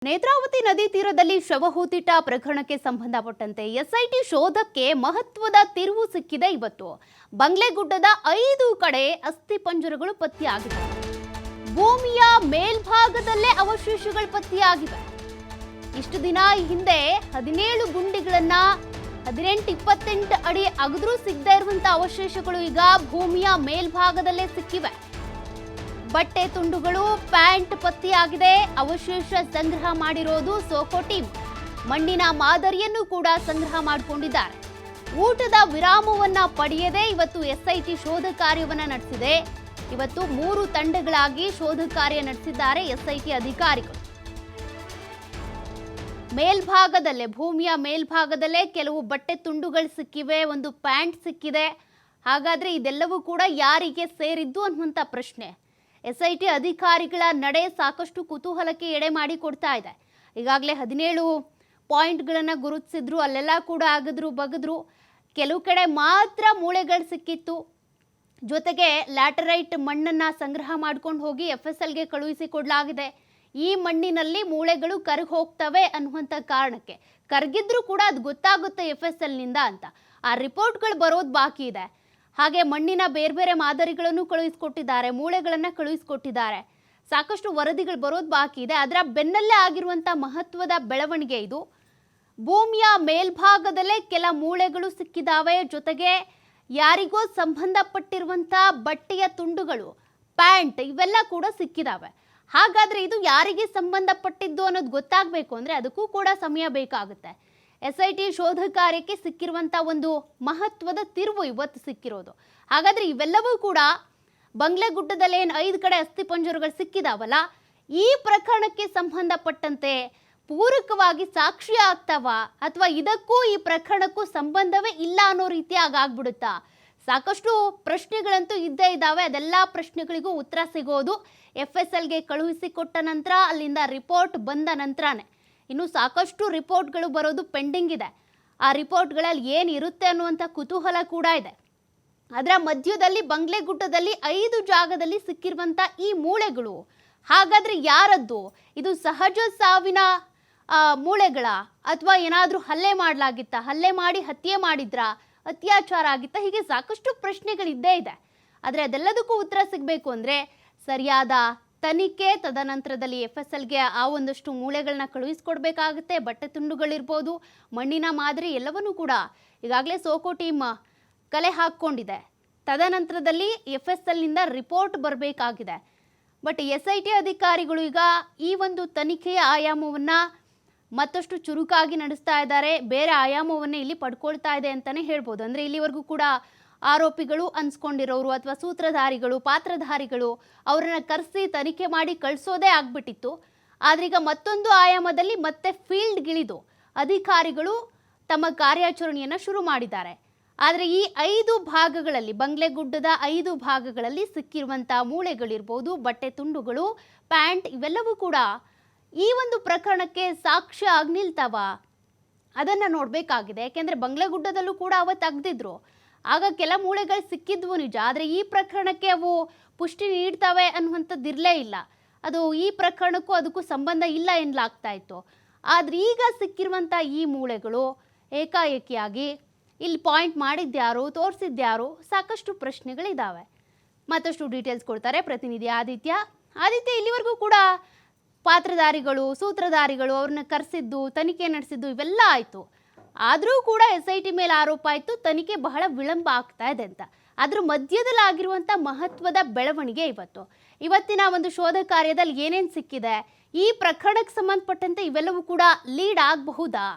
ನೇತ್ರಾವತಿ ನದಿ ತೀರದಲ್ಲಿ ಶವ ಹೂತಿಟ್ಟ ಪ್ರಕರಣಕ್ಕೆ ಸಂಬಂಧಪಟ್ಟಂತೆ ಎಸ್ಐಟಿ ಶೋಧಕ್ಕೆ ಮಹತ್ವದ ತಿರುವು ಸಿಕ್ಕಿದೆ. ಇವತ್ತು ಬಂಗ್ಲೆಗುಡ್ಡದ 5 ಕಡೆ ಅಸ್ಥಿಪಂಜರಗಳು ಪತ್ತೆಯಾಗಿವೆ. ಭೂಮಿಯ ಮೇಲ್ಭಾಗದಲ್ಲೇ ಅವಶೇಷಗಳು ಪತ್ತೆಯಾಗಿವೆ. ಇಷ್ಟು ದಿನ ಹಿಂದೆ 17 ಗುಂಡಿಗಳನ್ನ 18-28 ಅಡಿ ಅಗದ್ರೂ ಸಿಗದೇ ಇರುವಂತ ಅವಶೇಷಗಳು ಈಗ ಭೂಮಿಯ ಮೇಲ್ಭಾಗದಲ್ಲೇ ಸಿಕ್ಕಿವೆ. ಬಟ್ಟೆ ತುಂಡುಗಳು, ಪ್ಯಾಂಟ್ ಪತ್ತೆಯಾಗಿದೆ. ಅವಶೇಷ ಸಂಗ್ರಹ ಮಾಡಿರೋದು ಸೋಕೋ ಟೀಮ್. ಮಣ್ಣಿನ ಮಾದರಿಯನ್ನು ಕೂಡ ಸಂಗ್ರಹ ಮಾಡಿಕೊಂಡಿದ್ದಾರೆ. ಊಟದ ವಿರಾಮವನ್ನ ಪಡೆಯದೆ ಇವತ್ತು ಎಸ್ಐಟಿ ಶೋಧ ಕಾರ್ಯವನ್ನ ನಡೆಸಿದೆ. ಇವತ್ತು 3 ತಂಡಗಳಾಗಿ ಶೋಧ ಕಾರ್ಯ ನಡೆಸಿದ್ದಾರೆ ಎಸ್ಐಟಿ ಅಧಿಕಾರಿಗಳು. ಮೇಲ್ಭಾಗದಲ್ಲೇ, ಭೂಮಿಯ ಮೇಲ್ಭಾಗದಲ್ಲೇ ಕೆಲವು ಬಟ್ಟೆ ತುಂಡುಗಳು ಸಿಕ್ಕಿವೆ, ಒಂದು ಪ್ಯಾಂಟ್ ಸಿಕ್ಕಿದೆ. ಹಾಗಾದ್ರೆ ಇದೆಲ್ಲವೂ ಕೂಡ ಯಾರಿಗೆ ಸೇರಿದ್ದು ಅನ್ನುವಂಥ ಪ್ರಶ್ನೆ. ಎಸ್ಐಟಿ ಅಧಿಕಾರಿಗಳ ನಡೆ ಸಾಕಷ್ಟು ಕುತೂಹಲಕ್ಕೆ ಎಡೆ ಮಾಡಿ ಕೊಡ್ತಾ ಇದೆ. ಈಗಾಗಲೇ 17 ಪಾಯಿಂಟ್ಗಳನ್ನು ಗುರುತಿಸಿದ್ರು, ಅಲ್ಲೆಲ್ಲ ಕೂಡ ಬಗದ್ರು. ಕೆಲವು ಕಡೆ ಮಾತ್ರ ಮೂಳೆಗಳು ಸಿಕ್ಕಿತ್ತು. ಜೊತೆಗೆ ಲ್ಯಾಟರೈಟ್ ಮಣ್ಣನ್ನು ಸಂಗ್ರಹ ಮಾಡ್ಕೊಂಡು ಹೋಗಿ FSLಗೆ ಕಳುಹಿಸಿ ಕೊಡಲಾಗಿದೆ. ಈ ಮಣ್ಣಿನಲ್ಲಿ ಮೂಳೆಗಳು ಕರಗಿ ಹೋಗ್ತವೆ ಅನ್ನುವಂಥ ಕಾರಣಕ್ಕೆ, ಕರಗಿದ್ರೂ ಕೂಡ ಅದು ಗೊತ್ತಾಗುತ್ತೆ FSLನಿಂದ ಅಂತ. ಆ ರಿಪೋರ್ಟ್ಗಳು ಬರೋದು ಬಾಕಿ ಇದೆ. ಹಾಗೆ ಮಣ್ಣಿನ ಬೇರೆ ಬೇರೆ ಮಾದರಿಗಳನ್ನು ಕಳುಹಿಸಿಕೊಟ್ಟಿದ್ದಾರೆ, ಮೂಳೆಗಳನ್ನು ಕಳುಹಿಸಿಕೊಟ್ಟಿದ್ದಾರೆ. ಸಾಕಷ್ಟು ವರದಿಗಳು ಬರೋದು ಬಾಕಿ ಇದೆ. ಅದರ ಬೆನ್ನಲ್ಲೇ ಆಗಿರುವಂಥ ಮಹತ್ವದ ಬೆಳವಣಿಗೆ ಇದು. ಭೂಮಿಯ ಮೇಲ್ಭಾಗದಲ್ಲೇ ಕೆಲ ಮೂಳೆಗಳು ಸಿಕ್ಕಿದಾವೆ. ಜೊತೆಗೆ ಯಾರಿಗೋ ಸಂಬಂಧಪಟ್ಟಿರುವಂಥ ಬಟ್ಟೆಯ ತುಂಡುಗಳು, ಪ್ಯಾಂಟ್ ಇವೆಲ್ಲ ಕೂಡ ಸಿಕ್ಕಿದಾವೆ. ಹಾಗಾದ್ರೆ ಇದು ಯಾರಿಗೆ ಸಂಬಂಧಪಟ್ಟಿದ್ದು ಅನ್ನೋದು ಗೊತ್ತಾಗಬೇಕು ಅಂದರೆ ಅದಕ್ಕೂ ಕೂಡ ಸಮಯ ಬೇಕಾಗುತ್ತೆ. ಎಸ್ಐಟಿ ಶೋಧ ಕಾರ್ಯಕ್ಕೆ ಸಿಕ್ಕಿರುವಂಥ ಒಂದು ಮಹತ್ವದ ತಿರುವು ಇವತ್ತು ಸಿಕ್ಕಿರೋದು. ಹಾಗಾದ್ರೆ ಇವೆಲ್ಲವೂ ಕೂಡ ಬಂಗ್ಲೆಗುಡ್ಡದಲ್ಲಿ ಏನು 5 ಕಡೆ ಅಸ್ಥಿಪಂಜರಗಳು ಸಿಕ್ಕಿದಾವಲ್ಲ, ಈ ಪ್ರಕರಣಕ್ಕೆ ಸಂಬಂಧಪಟ್ಟಂತೆ ಪೂರಕವಾಗಿ ಸಾಕ್ಷಿ ಆಗ್ತಾವ ಅಥವಾ ಇದಕ್ಕೂ ಈ ಪ್ರಕರಣಕ್ಕೂ ಸಂಬಂಧವೇ ಇಲ್ಲ ಅನ್ನೋ ರೀತಿಯಾಗಿ ಆಗ್ಬಿಡುತ್ತಾ? ಸಾಕಷ್ಟು ಪ್ರಶ್ನೆಗಳಂತೂ ಇದ್ದೇ ಇದ್ದಾವೆ. ಅದೆಲ್ಲ ಪ್ರಶ್ನೆಗಳಿಗೂ ಉತ್ತರ ಸಿಗೋದು FSLಗೆ ಕಳುಹಿಸಿಕೊಟ್ಟ ನಂತರ, ಅಲ್ಲಿಂದ ರಿಪೋರ್ಟ್ ಬಂದ ನಂತರನೇ. ಇನ್ನು ಸಾಕಷ್ಟು ರಿಪೋರ್ಟ್ಗಳು ಬರೋದು ಪೆಂಡಿಂಗ್ ಇದೆ. ಆ ರಿಪೋರ್ಟ್ಗಳಲ್ಲಿ ಏನಿರುತ್ತೆ ಅನ್ನುವಂಥ ಕುತೂಹಲ ಕೂಡ ಇದೆ. ಅದರ ಮಧ್ಯದಲ್ಲಿ ಬಂಗ್ಲೆಗುಡ್ಡದಲ್ಲಿ 5 ಜಾಗದಲ್ಲಿ ಸಿಕ್ಕಿರುವಂಥ ಈ ಮೂಳೆಗಳು ಹಾಗಾದ್ರೆ ಯಾರದ್ದು? ಇದು ಸಹಜ ಸಾವಿನ ಮೂಳೆಗಳ ಅಥವಾ ಏನಾದರೂ ಹಲ್ಲೆ ಮಾಡಲಾಗಿತ್ತ, ಹಲ್ಲೆ ಮಾಡಿ ಹತ್ಯೆ ಮಾಡಿದ್ರಾ, ಅತ್ಯಾಚಾರ ಆಗಿತ್ತ? ಹೀಗೆ ಸಾಕಷ್ಟು ಪ್ರಶ್ನೆಗಳಿದ್ದೇ ಇದೆ. ಆದರೆ ಅದೆಲ್ಲದಕ್ಕೂ ಉತ್ತರ ಸಿಗಬೇಕು ಅಂದರೆ ಸರಿಯಾದ ತನಿಖೆ, ತದನಂತರದಲ್ಲಿ FSLಗೆ ಆ ಒಂದಷ್ಟು ಮೂಳೆಗಳನ್ನ ಕಳುಹಿಸ್ಕೊಡ್ಬೇಕಾಗುತ್ತೆ. ಬಟ್ಟೆ ತುಂಡುಗಳಿರ್ಬೋದು, ಮಣ್ಣಿನ ಮಾದರಿ ಎಲ್ಲವನ್ನೂ ಕೂಡ ಈಗಾಗಲೇ ಸೋಕೋ ಟೀಮ್ ಕಲೆ ಹಾಕ್ಕೊಂಡಿದೆ. ತದನಂತರದಲ್ಲಿ FSLನಿಂದ ರಿಪೋರ್ಟ್ ಬರಬೇಕಾಗಿದೆ. ಬಟ್ SIT ಅಧಿಕಾರಿಗಳು ಈಗ ಈ ಒಂದು ತನಿಖೆಯ ಆಯಾಮವನ್ನು ಮತ್ತಷ್ಟು ಚುರುಕಾಗಿ ನಡೆಸ್ತಾ ಇದ್ದಾರೆ. ಬೇರೆ ಆಯಾಮವನ್ನೇ ಇಲ್ಲಿ ಪಡ್ಕೊಳ್ತಾ ಇದೆ ಅಂತಲೇ ಹೇಳ್ಬೋದು. ಅಂದರೆ ಇಲ್ಲಿವರೆಗೂ ಕೂಡ ಆರೋಪಿಗಳು ಅನ್ಸ್ಕೊಂಡಿರೋರು ಅಥವಾ ಸೂತ್ರಧಾರಿಗಳು, ಪಾತ್ರಧಾರಿಗಳು ಅವರನ್ನ ಕರೆಸಿ ತನಿಖೆ ಮಾಡಿ ಕಳಿಸೋದೇ ಆಗ್ಬಿಟ್ಟಿತ್ತು. ಆದ್ರೀಗ ಮತ್ತೊಂದು ಆಯಾಮದಲ್ಲಿ ಮತ್ತೆ ಫೀಲ್ಡ್ಗಿಳಿದು ಅಧಿಕಾರಿಗಳು ತಮ್ಮ ಕಾರ್ಯಾಚರಣೆಯನ್ನು ಶುರು ಮಾಡಿದ್ದಾರೆ. ಆದರೆ ಈ 5 ಭಾಗಗಳಲ್ಲಿ, ಬಂಗ್ಲೆಗುಡ್ಡದ 5 ಭಾಗಗಳಲ್ಲಿ ಸಿಕ್ಕಿರುವಂಥ ಮೂಳೆಗಳಿರ್ಬೋದು, ಬಟ್ಟೆ ತುಂಡುಗಳು, ಪ್ಯಾಂಟ್ ಇವೆಲ್ಲವೂ ಕೂಡ ಈ ಒಂದು ಪ್ರಕರಣಕ್ಕೆ ಸಾಕ್ಷ್ಯ ಆಗಿ ನಿಲ್ತಾವ? ಅದನ್ನು ನೋಡಬೇಕಾಗಿದೆ. ಯಾಕೆಂದರೆ ಬಂಗ್ಲೆಗುಡ್ಡದಲ್ಲೂ ಕೂಡ ಅವತ್ತು ತೆಗ್ದಿದ್ರು. ಆಗ ಕೆಲ ಮೂಳೆಗಳು ಸಿಕ್ಕಿದ್ವು ನಿಜ, ಆದರೆ ಈ ಪ್ರಕರಣಕ್ಕೆ ಅವು ಪುಷ್ಟಿ ನೀಡ್ತವೆ ಅನ್ನುವಂಥದ್ದು ಇರಲೇ ಇಲ್ಲ. ಅದು ಈ ಪ್ರಕರಣಕ್ಕೂ ಅದಕ್ಕೂ ಸಂಬಂಧ ಇಲ್ಲ ಎನ್ನಲಾಗ್ತಾ ಇತ್ತು. ಆದರೆ ಈಗ ಸಿಕ್ಕಿರುವಂಥ ಈ ಮೂಳೆಗಳು ಏಕಾಏಕಿಯಾಗಿ ಇಲ್ಲಿ ಪಾಯಿಂಟ್ ಮಾಡಿದ್ಯಾರು, ತೋರಿಸಿದ್ಯಾರು? ಸಾಕಷ್ಟು ಪ್ರಶ್ನೆಗಳಿದ್ದಾವೆ. ಮತ್ತಷ್ಟು ಡೀಟೇಲ್ಸ್ ಕೊಡ್ತಾರೆ ಪ್ರತಿನಿಧಿ ಆದಿತ್ಯ. ಇಲ್ಲಿವರೆಗೂ ಕೂಡ ಪಾತ್ರಧಾರಿಗಳು, ಸೂತ್ರಧಾರಿಗಳು ಅವ್ರನ್ನ ಕರೆಸಿದ್ದು, ತನಿಖೆ ನಡೆಸಿದ್ದು ಇವೆಲ್ಲ ಆಯಿತು. ಆದರೂ ಕೂಡ SIT ಮೇಲೆ ಆರೋಪ ಆಯಿತು, ತನಿಖೆ ಬಹಳ ವಿಳಂಬ ಆಗ್ತಾ ಇದೆ ಅಂತ. ಅದ್ರ ಮಧ್ಯದಲ್ಲಿ ಆಗಿರುವಂಥ ಮಹತ್ವದ ಬೆಳವಣಿಗೆ ಇವತ್ತಿನ ಒಂದು ಶೋಧ ಕಾರ್ಯದಲ್ಲಿ ಏನೇನು ಸಿಕ್ಕಿದೆ, ಈ ಪ್ರಕರಣಕ್ಕೆ ಸಂಬಂಧಪಟ್ಟಂತೆ ಇವೆಲ್ಲವೂ ಕೂಡ ಲೀಡ್ ಆಗಬಹುದಾ?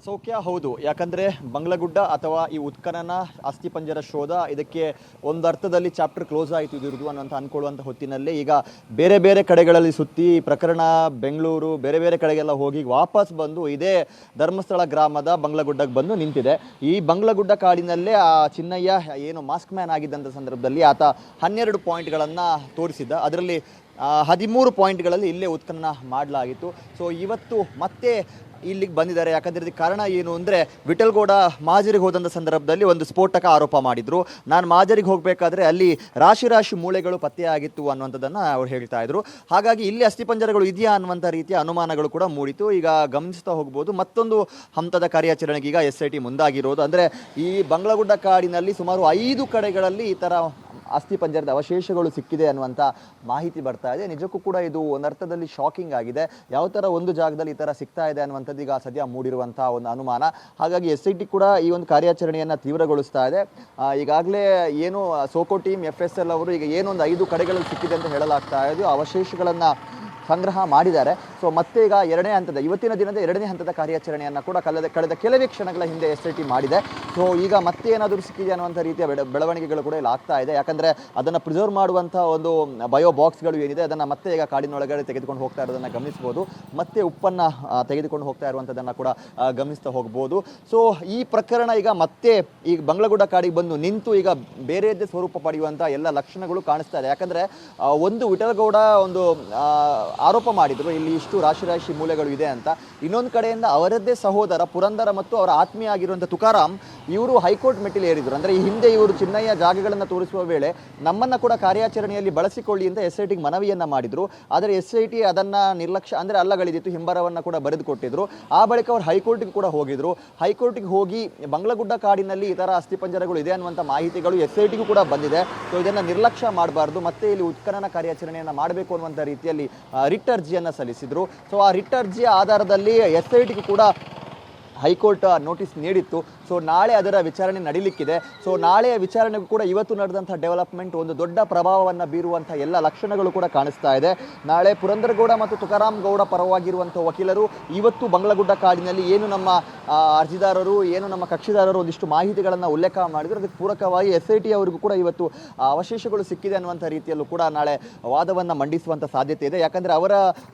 ಸೌಖ್ಯ, ಹೌದು. ಯಾಕಂದರೆ ಬಂಗ್ಲೆಗುಡ್ಡ ಅಥವಾ ಈ ಉತ್ಖನನ ಅಸ್ಥಿಪಂಜರ ಶೋಧ ಇದಕ್ಕೆ ಒಂದು ಅರ್ಥದಲ್ಲಿ ಚಾಪ್ಟರ್ ಕ್ಲೋಸ್ ಆಯಿತು ಇದಿರುವುದು ಅನ್ನೋಂಥ ಅಂದ್ಕೊಳ್ಳುವಂಥ ಹೊತ್ತಿನಲ್ಲಿ ಈಗ ಬೇರೆ ಬೇರೆ ಕಡೆಗಳಲ್ಲಿ ಸುತ್ತಿ ಪ್ರಕರಣ ಬೆಂಗಳೂರು ಬೇರೆ ಬೇರೆ ಕಡೆಗೆಲ್ಲ ಹೋಗಿ ವಾಪಸ್ ಬಂದು ಇದೇ ಧರ್ಮಸ್ಥಳ ಗ್ರಾಮದ ಬಂಗ್ಲೆಗುಡ್ಡಕ್ಕೆ ಬಂದು ನಿಂತಿದೆ. ಈ ಬಂಗ್ಲೆಗುಡ್ಡ ಕಾಡಿನಲ್ಲೇ ಆ ಚಿನ್ನಯ್ಯ ಏನು ಮಾಸ್ಕ್ ಮ್ಯಾನ್ ಆಗಿದ್ದಂಥ ಸಂದರ್ಭದಲ್ಲಿ ಆತ 12 ಪಾಯಿಂಟ್ಗಳನ್ನು ತೋರಿಸಿದ್ದ. ಅದರಲ್ಲಿ 13 ಪಾಯಿಂಟ್ಗಳಲ್ಲಿ ಇಲ್ಲೇ ಉತ್ಖನನ ಮಾಡಲಾಗಿತ್ತು. ಸೊ ಇವತ್ತು ಮತ್ತೆ ಇಲ್ಲಿಗೆ ಬಂದಿದ್ದಾರೆ. ಯಾಕಂದ್ರೆ ಇದಕ್ಕೆ ಕಾರಣ ಏನು ಅಂದರೆ, ವಿಠಲ್ಗೌಡ ಮಾಜರಿಗೆ ಹೋದಂಥ ಸಂದರ್ಭದಲ್ಲಿ ಒಂದು ಸ್ಫೋಟಕ ಆರೋಪ ಮಾಡಿದ್ರು. ನಾನು ಮಾಜರಿಗೆ ಹೋಗಬೇಕಾದ್ರೆ ಅಲ್ಲಿ ರಾಶಿ ಮೂಳೆಗಳು ಪತ್ತೆಯಾಗಿತ್ತು ಅನ್ನುವಂಥದ್ದನ್ನು ಅವ್ರು ಹೇಳ್ತಾ ಇದ್ರು. ಹಾಗಾಗಿ ಇಲ್ಲಿ ಅಸ್ಥಿಪಂಜರಗಳು ಇದೆಯಾ ಅನ್ನುವಂಥ ರೀತಿಯ ಅನುಮಾನಗಳು ಕೂಡ ಮೂಡಿತು. ಈಗ ಗಮನಿಸ್ತಾ ಹೋಗ್ಬೋದು, ಮತ್ತೊಂದು ಹಂತದ ಕಾರ್ಯಾಚರಣೆಗೆ ಈಗ SIT ಮುಂದಾಗಿರೋದು. ಅಂದರೆ ಈ ಬಂಗ್ಲಗುಡ್ಡ ಕಾಡಿನಲ್ಲಿ ಸುಮಾರು 5 ಕಡೆಗಳಲ್ಲಿ ಈ ಥರ ಅಸ್ಥಿಪಂಜರದ ಅವಶೇಷಗಳು ಸಿಕ್ಕಿದೆ ಅನ್ನುವಂಥ ಮಾಹಿತಿ ಬರ್ತಾ ಇದೆ. ನಿಜಕ್ಕೂ ಕೂಡ ಇದು ಒಂದರ್ಥದಲ್ಲಿ ಶಾಕಿಂಗ್ ಆಗಿದೆ. ಯಾವ ಥರ ಒಂದು ಜಾಗದಲ್ಲಿ ಈ ಥರ ಸಿಗ್ತಾ ಇದೆ ಅನ್ನುವಂಥದ್ದು ಈಗ ಸದ್ಯ ಮೂಡಿರುವಂಥ ಒಂದು ಅನುಮಾನ. ಹಾಗಾಗಿ SIT ಕೂಡ ಈ ಒಂದು ಕಾರ್ಯಾಚರಣೆಯನ್ನು ತೀವ್ರಗೊಳಿಸ್ತಾ ಇದೆ. ಈಗಾಗಲೇ ಏನು ಸೋಕೋ ಟೀಮ್ FSL ಅವರು ಈಗ ಏನೊಂದು 5 ಕಡೆಗಳಲ್ಲಿ ಸಿಕ್ಕಿದೆ ಅಂತ ಹೇಳಲಾಗ್ತಾ ಇದೆ, ಅವಶೇಷಗಳನ್ನು ಸಂಗ್ರಹ ಮಾಡಿದ್ದಾರೆ. ಸೊ ಮತ್ತೆ ಈಗ ಇವತ್ತಿನ ದಿನದ 2ನೇ ಹಂತದ ಕಾರ್ಯಾಚರಣೆಯನ್ನು ಕೂಡ ಕಳೆದ ಕೆಲವೇ ಕ್ಷಣಗಳ ಹಿಂದೆ SIT ಮಾಡಿದೆ. ಸೊ ಈಗ ಮತ್ತೆ ಏನಾದರೂ ಸಿಕ್ಕಿದೆ ಅನ್ನುವಂಥ ರೀತಿಯ ಬೆಳವಣಿಗೆಗಳು ಕೂಡ ಇಲ್ಲಿ ಆಗ್ತಾ ಇದೆ. ಯಾಕಂದರೆ ಅದನ್ನು ಪ್ರಿಸರ್ವ್ ಮಾಡುವಂಥ ಒಂದು ಬಯೋ ಬಾಕ್ಸ್ಗಳು ಏನಿದೆ ಅದನ್ನು ಮತ್ತೆ ಈಗ ಕಾಡಿನೊಳಗಡೆ ತೆಗೆದುಕೊಂಡು ಹೋಗ್ತಾ ಇರೋದನ್ನು ಗಮನಿಸ್ಬೋದು. ಮತ್ತೆ ಉಪ್ಪನ್ನು ತೆಗೆದುಕೊಂಡು ಹೋಗ್ತಾ ಇರುವಂಥದ್ದನ್ನು ಕೂಡ ಗಮನಿಸ್ತಾ ಹೋಗ್ಬೋದು. ಸೊ ಈ ಪ್ರಕರಣ ಈಗ ಮತ್ತೆ ಈಗ ಬಂಗ್ಲಗುಡ್ಡ ಕಾಡಿಗೆ ಬಂದು ನಿಂತು ಈಗ ಬೇರೆಯದ್ದೇ ಸ್ವರೂಪ ಪಡೆಯುವಂಥ ಎಲ್ಲ ಲಕ್ಷಣಗಳು ಕಾಣಿಸ್ತಾ ಇದೆ. ಯಾಕಂದರೆ ಒಂದು ವಿಠಲ್ಗೌಡ ಒಂದು ಆರೋಪ ಮಾಡಿದ್ರು, ಇಲ್ಲಿ ಇಷ್ಟು ರಾಶಿ ಮೂಲೆಗಳು ಇದೆ ಅಂತ. ಇನ್ನೊಂದು ಕಡೆಯಿಂದ ಅವರದ್ದೇ ಸಹೋದರ ಪುರಂದರ ಮತ್ತು ಅವರ ಆತ್ಮೀಯ ಆಗಿರುವಂಥ ತುಕಾರಾಮ್ ಇವರು ಹೈಕೋರ್ಟ್ ಮೆಟ್ಟಿಲು ಏರಿದ್ರು. ಅಂದರೆ ಈ ಹಿಂದೆ ಇವರು ಚಿನ್ನಯ್ಯ ಜಾಗಗಳನ್ನು ತೋರಿಸುವ ವೇಳೆ ನಮ್ಮನ್ನು ಕೂಡ ಕಾರ್ಯಾಚರಣೆಯಲ್ಲಿ ಬಳಸಿಕೊಳ್ಳಿ ಅಂತ SITಗೆ ಮನವಿಯನ್ನು ಮಾಡಿದ್ರು. ಆದರೆ SIT ಅದನ್ನು ನಿರ್ಲಕ್ಷ್ಯ ಅಂದರೆ ಅಲ್ಲಗಳಿದಿತ್ತು, ಹಿಂಬರವನ್ನು ಕೂಡ ಬರೆದುಕೊಟ್ಟಿದ್ರು. ಆ ಬಳಿಕ ಅವರು ಹೈಕೋರ್ಟ್ಗೆ ಕೂಡ ಹೋಗಿದ್ರು. ಹೈಕೋರ್ಟ್ಗೆ ಹೋಗಿ ಬಂಗ್ಲಗುಡ್ಡ ಕಾಡಿನಲ್ಲಿ ಈ ಥರ ಅಸ್ಥಿಪಂಜರಗಳು ಇದೆ ಅನ್ನುವಂಥ ಮಾಹಿತಿಗಳು SITಗೂ ಕೂಡ ಬಂದಿದೆ. ಸೊ ಇದನ್ನು ನಿರ್ಲಕ್ಷ್ಯ ಮಾಡಬಾರ್ದು, ಮತ್ತೆ ಇಲ್ಲಿ ಉತ್ಖನನ ಕಾರ್ಯಾಚರಣೆಯನ್ನು ಮಾಡಬೇಕು ಅನ್ನುವಂಥ ರೀತಿಯಲ್ಲಿ ರಿಟ್ ಅರ್ಜಿಯನ್ನು ಸಲ್ಲಿಸಿದರು. ಸೊ ಆ ರಿಟ್ ಅರ್ಜಿಯ ಆಧಾರದಲ್ಲಿ SITಗೂ ಕೂಡ ಹೈಕೋರ್ಟ್ ನೋಟಿಸ್ ನೀಡಿತ್ತು. ಸೊ ನಾಳೆ ಅದರ ವಿಚಾರಣೆ ನಡೀಲಿಕ್ಕಿದೆ. ಸೊ ನಾಳೆಯ ವಿಚಾರಣೆಗೂ ಕೂಡ ಇವತ್ತು ನಡೆದಂಥ ಡೆವಲಪ್ಮೆಂಟ್ ಒಂದು ದೊಡ್ಡ ಪ್ರಭಾವವನ್ನು ಬೀರುವಂಥ ಎಲ್ಲ ಲಕ್ಷಣಗಳು ಕೂಡ ಕಾಣಿಸ್ತಾ ಇದೆ. ನಾಳೆ ಪುರಂದರಗೌಡ ಮತ್ತು ತುಕಾರಾಮ್ ಗೌಡ ಪರವಾಗಿರುವಂಥ ವಕೀಲರು ಇವತ್ತು ಬಂಗ್ಲಗುಡ್ಡ ಕಾಡಿನಲ್ಲಿ ಏನು ನಮ್ಮ ಅರ್ಜಿದಾರರು ಏನು ನಮ್ಮ ಕಕ್ಷಿದಾರರು ಒಂದಿಷ್ಟು ಮಾಹಿತಿಗಳನ್ನು ಉಲ್ಲೇಖ ಮಾಡಿದ್ರು, ಅದಕ್ಕೆ ಪೂರಕವಾಗಿ SIT ಅವರಿಗೂ ಕೂಡ ಇವತ್ತು ಅವಶೇಷಗಳು ಸಿಕ್ಕಿದೆ ಅನ್ನುವಂಥ ರೀತಿಯಲ್ಲೂ ಕೂಡ ನಾಳೆ ವಾದವನ್ನು ಮಂಡಿಸುವಂಥ ಸಾಧ್ಯತೆ ಇದೆ. ಯಾಕಂದರೆ ಅವರ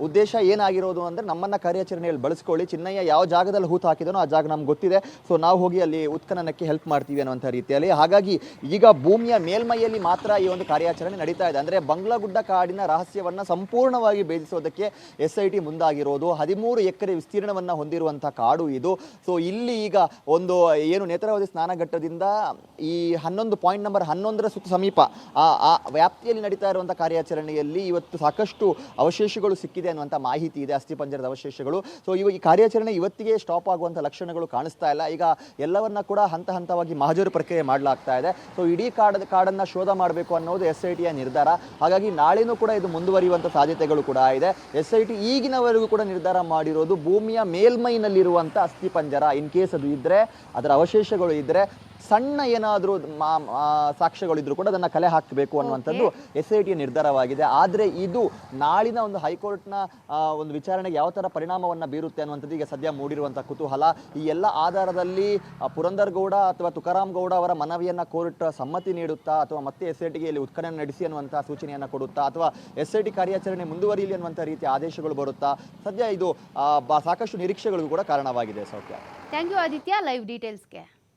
ಉದ್ದೇಶ ಏನಾಗಿರೋದು ಅಂದರೆ, ನಮ್ಮನ್ನು ಕಾರ್ಯಾಚರಣೆಯಲ್ಲಿ ಬಳಸ್ಕೊಳ್ಳಿ, ಚಿನ್ನಯ್ಯ ಯಾವ ಜಾಗದಲ್ಲಿ ಹೂತು ಹಾಕಿದನೋ ಆ ಜಾಗ ನಮ್ಗೆ ಗೊತ್ತಿದೆ, ಸೊ ನಾವು ಹೋಗಿ ಅಲ್ಲಿ ಉತ್ಖನನಕ್ಕೆ ಹೆಲ್ಪ್ ಮಾಡ್ತೀವಿ ಅನ್ನುವಂಥ ರೀತಿಯಲ್ಲಿ. ಹಾಗಾಗಿ ಈಗ ಭೂಮಿಯ ಮೇಲ್ಮೈಯಲ್ಲಿ ಮಾತ್ರ ಈ ಒಂದು ಕಾರ್ಯಾಚರಣೆ ನಡೀತಾ ಇದೆ. ಅಂದರೆ ಬಂಗ್ಲಗುಡ್ಡ ಕಾಡಿನ ರಹಸ್ಯವನ್ನು ಸಂಪೂರ್ಣವಾಗಿ ಭೇದಿಸೋದಕ್ಕೆ SIT ಮುಂದಾಗಿರೋದು. 13 ಎಕರೆ ವಿಸ್ತೀರ್ಣವನ್ನು ಹೊಂದಿರುವಂಥ ಕಾಡು ಇದು. ಸೊ ಇಲ್ಲಿ ಈಗ ಒಂದು ಏನು ನೇತ್ರಾವತಿ ಸ್ನಾನಘಟ್ಟದಿಂದ ಈ 11 ಪಾಯಿಂಟ್ ನಂಬರ್ 11ರ ಸುತ್ತ ಸಮೀಪ ಆ ವ್ಯಾಪ್ತಿಯಲ್ಲಿ ನಡೀತಾ ಇರುವಂಥ ಕಾರ್ಯಾಚರಣೆಯಲ್ಲಿ ಇವತ್ತು ಸಾಕಷ್ಟು ಅವಶೇಷಗಳು ಸಿಕ್ಕಿದೆ ಅನ್ನುವಂಥ ಮಾಹಿತಿ ಇದೆ, ಅಸ್ಥಿಪಂಜರದ ಅವಶೇಷಗಳು. ಸೊ ಈ ಕಾರ್ಯಾಚರಣೆ ಇವತ್ತಿಗೆ ಸ್ಟಾಪ್ ಆಗುವಂಥ ಲಕ್ಷಣಗಳು ಕಾಣಿಸ್ತಾ ಇಲ್ಲ. ಈಗ ಎಲ್ಲವನ್ನ ಕೂಡ ಹಂತ ಹಂತವಾಗಿ ಮಹಜರು ಪ್ರಕ್ರಿಯೆ ಮಾಡಲಾಗ್ತಾ ಇದೆ. ಸೊ ಇಡೀ ಕಾಡನ್ನು ಶೋಧ ಮಾಡಬೇಕು ಅನ್ನೋದು SITಯ ನಿರ್ಧಾರ. ಹಾಗಾಗಿ ನಾಳೆನೂ ಕೂಡ ಇದು ಮುಂದುವರಿಯುವಂಥ ಸಾಧ್ಯತೆಗಳು ಕೂಡ ಇದೆ. SIT ಈಗಿನವರೆಗೂ ಕೂಡ ನಿರ್ಧಾರ ಮಾಡಿರೋದು, ಭೂಮಿಯ ಮೇಲ್ಮೈನಲ್ಲಿರುವಂಥ ಅಸ್ಥಿಪಂಜರ ಇನ್ ಕೇಸ್ ಅದು ಇದ್ದರೆ, ಅದರ ಅವಶೇಷಗಳು ಇದ್ದರೆ, ಸಣ್ಣ ಏನಾದರೂ ಸಾಕ್ಷ್ಯಗಳಿದ್ರು ಕೂಡ ಅದನ್ನು ಕಲೆ ಹಾಕಬೇಕು ಅನ್ನುವಂಥದ್ದು SITಯ ನಿರ್ಧಾರವಾಗಿದೆ. ಆದರೆ ಇದು ನಾಳಿನ ಒಂದು ಹೈಕೋರ್ಟ್ನ ಒಂದು ವಿಚಾರಣೆಗೆ ಯಾವ ಥರ ಪರಿಣಾಮವನ್ನು ಬೀರುತ್ತೆ ಅನ್ನುವಂಥದ್ದು ಈಗ ಸದ್ಯ ಮೂಡಿರುವಂಥ ಕುತೂಹಲ. ಈ ಎಲ್ಲ ಆಧಾರದಲ್ಲಿ ಪುರಂದರಗೌಡ ಅಥವಾ ತುಕಾರಾಮ್ ಗೌಡ ಅವರ ಮನವಿಯನ್ನು ಕೋರ್ಟ್ ಸಮ್ಮತಿ ನೀಡುತ್ತಾ, ಅಥವಾ ಮತ್ತೆ SITಗೆ ಇಲ್ಲಿ ಉತ್ಖನನ ನಡೆಸಿ ಅನ್ನುವಂಥ ಸೂಚನೆಯನ್ನು ಕೊಡುತ್ತಾ, ಅಥವಾ SIT ಕಾರ್ಯಾಚರಣೆ ಮುಂದುವರಿಯಲಿ ಅನ್ನುವಂಥ ರೀತಿಯ ಆದೇಶಗಳು ಬರುತ್ತಾ, ಸದ್ಯ ಇದು ಸಾಕಷ್ಟು ನಿರೀಕ್ಷೆಗಳಿಗೂ ಕೂಡ ಕಾರಣವಾಗಿದೆ. ಸೌಖ್ಯ. Thank you Aditya, live ಡೀಟೇಲ್ಸ್ಗೆ.